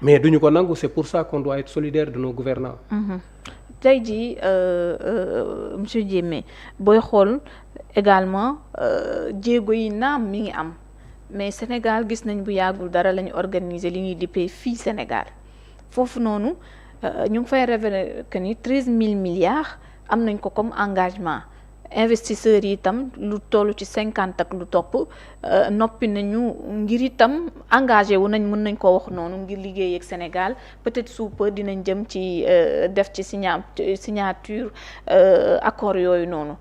mais duñu ko nangu, c'est pour ça qu'on doit être solidaire de nos gouvernants. tey jii monsieur Diémé booy xool également jéego yi naam mi ngi am mais Sénégal gis nañ bu yàggul dara la ñu organiser li ñuy dippee fii Sénégal foofu noonu ñu ngi fay révéler que ni 13 000 milliards am nañ ko comme engagement investisseurs yi itam lu toll ci 50 ak lu topp noppi nañu ngir itam engagé wu nañ mën nañ ko wax noonu ngir liggéey ak Sénégal peut-être sous peu dinañ jëm ci def ci signature accord yooyu noonu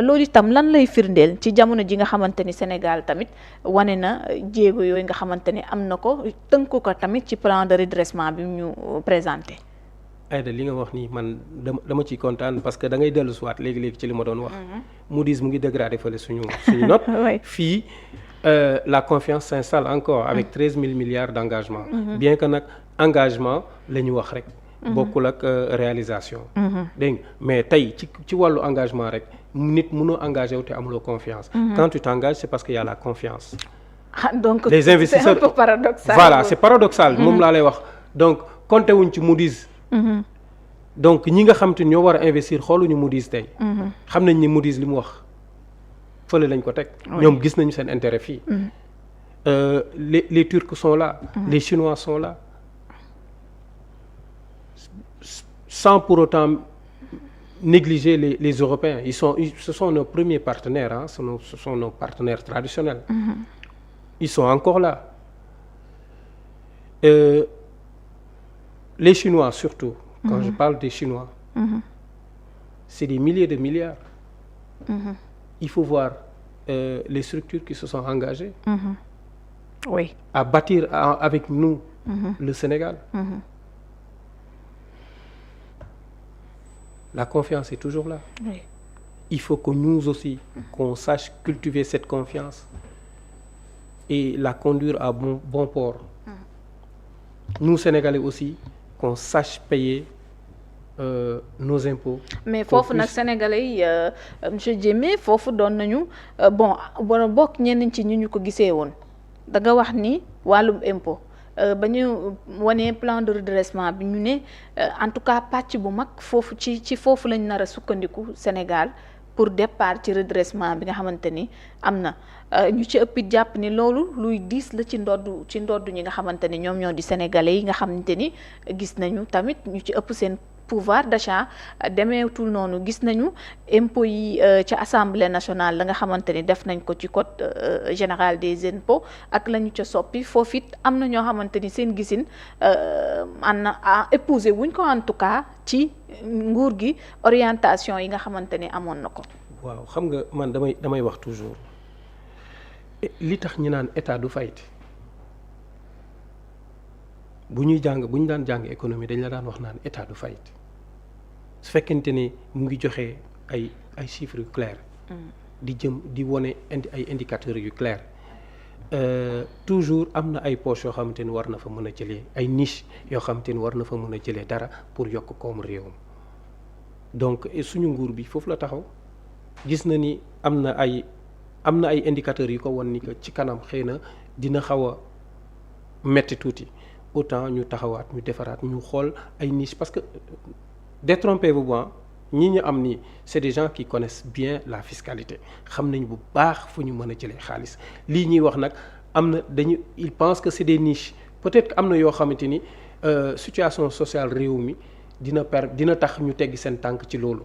loolu itam lan lay firndeel ci jamono ji nga xamante ni Sénégal tamit wane na jéego yooyu nga xamante ni am na ko tënk ko tamit ci plan de redressement bi ñu présenté. Aïda li nga wax nii man dama ciy kontaan parce que da ngay dellu siwaat léegi-léegi ci li ma doon wax. Moody's mu ngi dégradé fële suñu note. fii la confiance s'installe encore avec 13 000 milliards d'engagement. Bien que nag engagement la ñu wax rek. bokkul ak réalisation. dégg nga mais tey ci wàllu engagement rek nit mënoo engagé wu te amuloo confiance. Quand tu t'engages c'est parce qu'il y a la confiance. donc les investisseurs c'est un peu paradoxal. voilà c'est paradoxal moom laa lay wax donc compté wuñ ci Moody's. donc ñi nga xam te ñoo war a investir xooluñu Moody's tey. xam nañ ni Moody's li mu wax fële lañ ko teg. ñoom gis nañu seen intérêt fii. les Turcs sont là. les Chinois sont là. sans pour autant négliger les Européens ce sont nos premiers partenaires hein, ce sont nos partenaires traditionnels. Ils sont encore là. Les Chinois surtout. Quand je parle des Chinois, c'est des milliers de milliards. Il faut voir les structures qui se sont engagées oui. à bâtir avec nous le Sénégal. La confiance est toujours là. Oui. Il faut que nous aussi, qu'on sache cultiver cette confiance et la conduire à bon port. Nous, Sénégalais aussi, qu'on sache payer nos impôts. mais foofu nag sénégalais yi monsieur Diémé foofu doon nañu bon bokk ñenn ci ñu ko gisee woon da nga wax ni wàllum impôt ba ñu wanee plan de redressement bi ñu ne en tout cas pàcc bu mag foofu ci foofu lañ nar a sukkandiku Sénégal pour départ ci redressement bi nga xamante ni am na ñu ci ëpp jàpp ni loolu luy diis la ci ndodd ñi nga xamante ni ñoom ñoo di sénégalais yi nga xamante ni gis nañu tamit ñu ci ëpp seen pouvoir d'achat demeetul noonu gis nañu impôts yi ci assemblée nationale la nga xamante ni def nañ ko ci code général des impôts ak la ñu ca soppi foofu it am na ñoo xamante ni seen gisin an na épousé wuñ ko en tout cas ci nguur gi orientation yi nga xamante ni amoon na ko. waaw xam nga man damay wax toujours li tax ñu naan état du faillite bu ñu daan jàng économie dañ la daan wax naan état du faillite su fekkente ni mu ngi joxe ay chiffres yu clairs. di wone ay indicateurs yu clairs toujours am na ay poches yoo xamante ni war na fa mën a jëlee ay niches yoo xamante ni war na fa mën a jëlee dara pour yokk koomu réewam donc suñu nguur bi foofu la taxaw gis na ni am na ay indicateurs yu ko won ni que ci kanam xëy na dina xaw a metti tuuti. autant ñu taxawaat ñu defaraat ñu xool ay niche parce que détrompez-vous pas ñi ñu am nii c'est des gens qui connaissent bien la fiscalité xam nañ bu baax fu ñu mën a jëlee xaalis lii ñuy wax nag am na ils pensent que c'est des niches peut-être que am na yoo xamante ni situation sociale réew mi dina tax ñu teggi seen tànk ci loolu.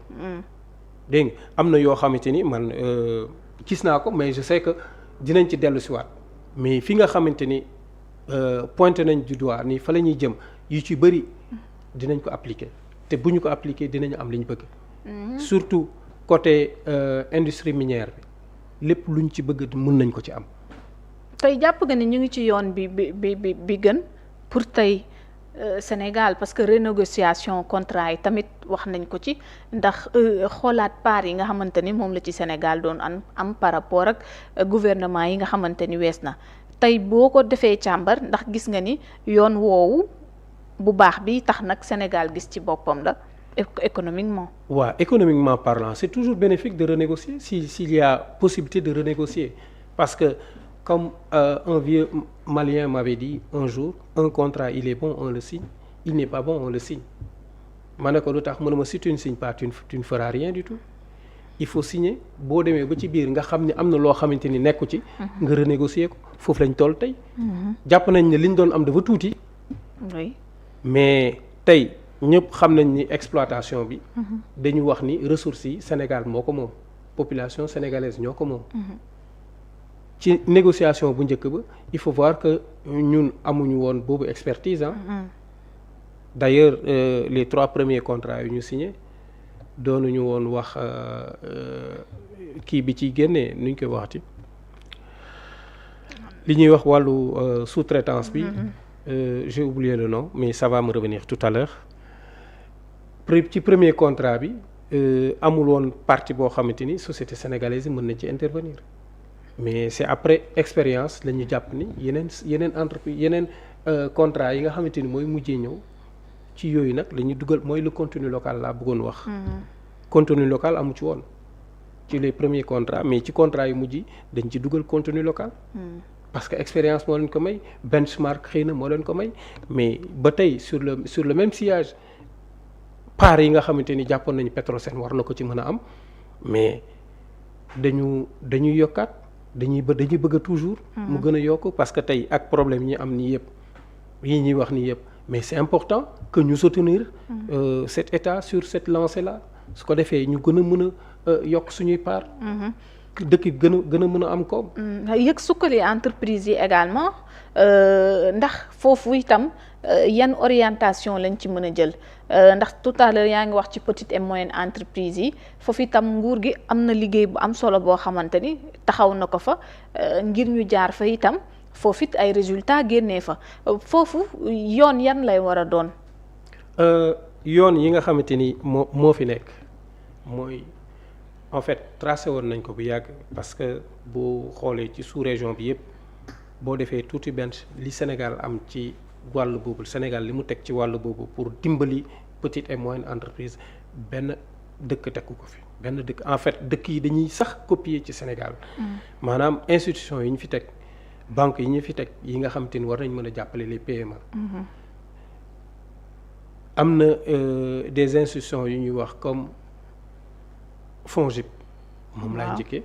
dégg nga am na yoo xamante ni man gis naa ko mais je sais que dinañ ci dellu siwaat mais fi nga xamante ni. pointé nañ du doigt nii fa la ñuy jëm yu ci bëri dinañ ko appliquer te bu ñu ko appliquer dinañu am li ñu bëgg. surtout côté industrie minière bi lépp luñ ci bëgg mën nañ ko ci am. tey jàpp nga ni ñu ngi ci yoon bi gën pour tey Sénégal parce que renégociation contrat yi tamit wax nañ ko ci ndax xoolaat part yi nga xamante ni moom la ci Sénégal doon am par rapport ak gouvernement yi nga xamante ni wees na. tey boo ko defee càmbar ndax gis nga ni yoon woowu bu baax bi tax nag Sénégal gis ci boppam la économiquement. waaw économiquement parlant c'est toujours bénéfique de renégocier s'il y a possibilité de renégocier parce que comme un vieux Malien m'avait dit un jour, un contrat il est bon on le signe, il n'est pas bon on le signe. ma ne ko lu tax mu ne ma si tu ne signes pas tu ne feras rien du tout. il faut signer boo demee ba ci biir nga xam ne am na loo xamante ni nekku ci. nga renégocier ko foofu lañ toll tey. jàpp nañ ne liñ doon am dafa tuuti. oui mais tey ñëpp xam nañ ni exploitation bi. dañu wax ni ressources yi Sénégal moo ko moom population sénégalaise ñoo ko moom. ci négociation bu njëkk ba il faut voir que ñun amuñu woon boobu expertise ah. d'ailleurs les 3 premiers contrats yu ñu signé doonuñu woon wax kii bi ci génnee nuñ koy waxati li ñuy wax wàllu sous-traitance bi. J'ai oublié le nom mais ça va me revenir tout à l'heure ci premier contrat bi amul woon partie boo xamante ni société sénégalaise yi mën nañ ci intervenir mais c'est après expérience la ñu jàpp ni yeneen entreprise yeneen contrat yi nga xamante ni mooy mujjee ñëw ci yooyu nag la ñu dugal mooy le contenu local laa bëggoon wax. contenu local amu ci woon ci les premiers contrats mais ci contrat yu mujj dañ ci dugal contenu local. parce que expérience moo leen ko may benchmark xëy na moo leen ko may mais ba tey sur le même sillage part yi nga xamante ni jàppoon nañu Petrosen war na ko ci mën a am mais dañuy yokkaat dañuy bëgg a toujours. mu gën a yokk parce que tey ak problème yi ñu am nii yëpp yi ñuy wax nii yëpp mais c'est important que ñu soutenir cet état sur cette lancée là su ko defee ñu gën a mën a yokk suñuy part. dëkk gën a mën a am koom. yëg sukkali entreprise yi également ndax foofu itam yan orientation lañ ci mën a jël ndax tout à l'heure yaa ngi wax ci petite et moyenne entreprise yi foofu itam nguur gi am na liggéey bu am solo boo xamante ni taxaw na ko fa ngir ñu jaar fa itam foofu it ay résultats génnee fa foofu yoon yan lay war a doon. yoon yi nga xamante ni moo fi nekk mooy. en fait tracé woon nañ ko bu yàgg parce que boo xoolee ci sous-région bi yëpp boo defee tuuti benn li Sénégal am ci wàll boobu Sénégal li mu teg ci wàll boobu pour dimbali petite et moyenne entreprise benn dëkk tegu ko fi benn dëkk en fait dëkk yi dañuy sax copier ci Sénégal. maanaam institution yi ñu fi teg banque yi ñu fi teg yi nga xamante ni war nañ mën a jàppale les PME. am na des institutions yu ñuy wax comme. FONGIP moom laay njëkkee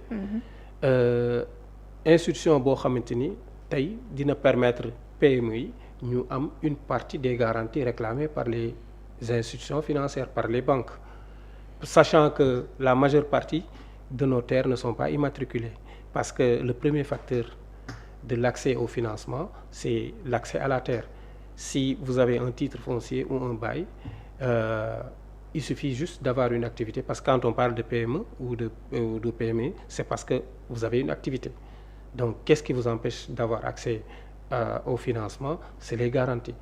institution boo xamante ni tey dina permettre PME yi ñu am une partie des garanties réclamées par les institutions financières par les banques sachant que la majeure partie de nos terres ne sont pas immatriculées parce que le premier facteur de l'accès au financement c'est l'accès à la terre si vous avez un titre foncier ou un bail il suffit juste d'avoir une activité parce que quand on parle de PME ou de PME c'est parce que vous avez une activité donc qu'est-ce qui vous empêche d'avoir accès au financement c'est les garanties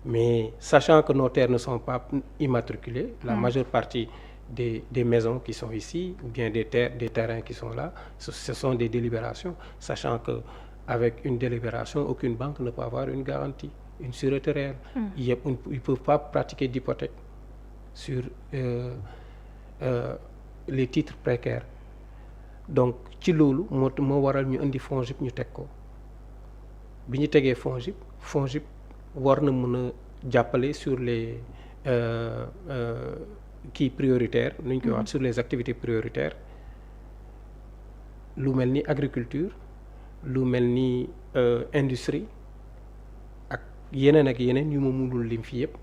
mais sachant que nos terres ne sont pas immatriculées la majeure partie des maisons qui sont ici ou bien des terrains qui sont là ce sont des délibérations sachant que avec une délibération aucune banque ne peut avoir une garantie une sûreté réelle ils peuvent pas pratiquer d'hypothèque sur les titres précaires donc ci loolu moo waral ñu indi FONGIP ñu teg ko bi ñu tegee FONGIP war na mën a jàppale sur les kii prioritaires nu ñu koy wax sur les activités prioritaires lu mel ni agriculture lu mel ni industrie ak yeneen yu ma mënul lim fi yëpp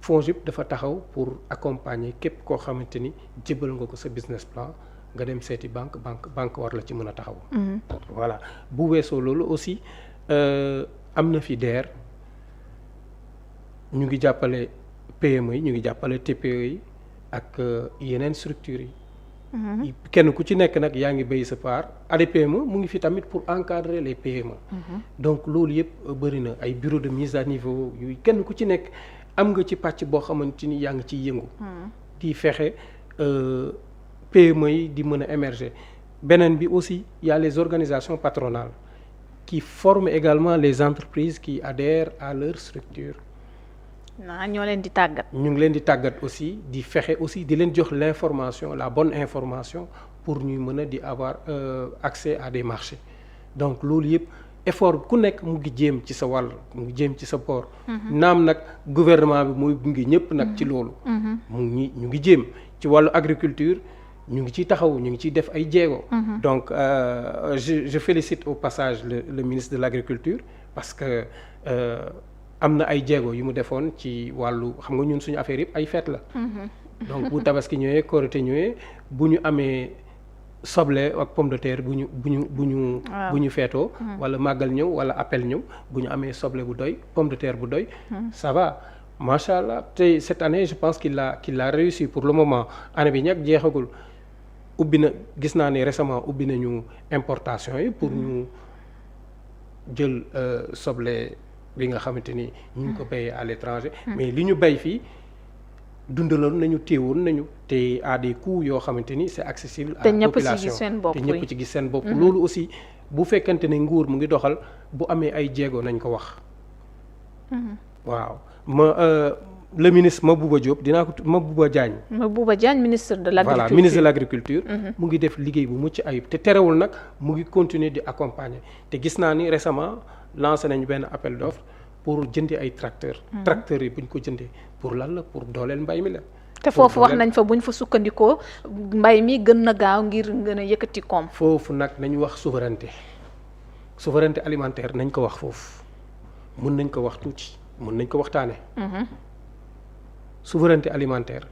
FONGIP dafa taxaw pour accompagner képp koo xamante ni jébal nga ko sa business plan nga dem seeti banque war la ci mën a taxaw. voilà bu weesoo loolu aussi am na fi DER ñu ngi jàppale PME yi ñu ngi jàppale TPE yi ak yeneen structures yi. kenn ku ci nekk nag yaa ngi béy sa part ADPME mu ngi fi tamit pour encadrer les PME. donc loolu yëpp bëri na ay bureau de mise à niveau yu kenn ku ci nekk. am nga ci pàcc boo xamante ni yaa ngi ciy yëngu. di fexe PME yi di mën a émerger beneen bi aussi y a les organisations patronales qui forment également les entreprises qui adhèrent à leur structure. ñoo leen di tàggat. ñu ngi leen di tàggat aussi di fexe aussi di leen jox l'information la bonne information pour ñuy mën a di avoir accès à des marchés donc loolu yëpp effort ku nekk mu ngi jéem ci sa wàll mu ngi jéem ci sa port naam nag gouvernement bi muy gunge ñëpp nag ci loolu ñu ngi jéem ci wàllu agriculture ñu ngi ciy taxaw ñu ngi ciy def ay jéego donc je félicite au passage le ministre de l'agriculture parce que am na ay jéego yu mu defoon ci wàllu xam nga ñun suñu affaire yëpp ay fête la donc bu tabaski ñëwee korité ñëwee bu ñu amee soble ak pomme de terre bu ñu feetoo wala màggal ñëw wala appel ñëw bu ñu amee soble bu doy pomme de terre bu doy ça va macha allah te cette année je pense qu'il a réussi pour le moment année bi ñag jeexagul ubbi na gis naa ne récemment ubbi nañu importation yi pour ñu jël soble bi nga xamante ni ñu ngi ko béyee à l'étranger mais li ñu béy fii dundaloon nañu téewoon nañu te à des coûts yoo xamante ni c'est accessible à la population te ñëpp ci gis seen bopp loolu aussi bu fekkante ne nguur mu ngi doxal bu amee ay jéego nañ ko wax waaw le ministre Mabouba Diop Mabouba Diagne ministre de l'agriculture voilà ministre de l'agriculture mu ngi def liggéey bu mucc ayib te terewul nag mu ngi continuer di accompagner te gis naa ni récemment lancé nañu benn appel d'offre pour jëndi ay tracteurs yi bu ñu ko jëndee pour lan la pour dooleel mbay mi la te foofu wax nañ fa bu ñu fa sukkandikoo mbay mi gën na gaaw ngir gën a yëkkati koom foofu nag nañu wax souveraineté alimentaire nañ ko wax foofu mun nañ ko wax tuuti mun nañ ko waxtaane souveraineté alimentaire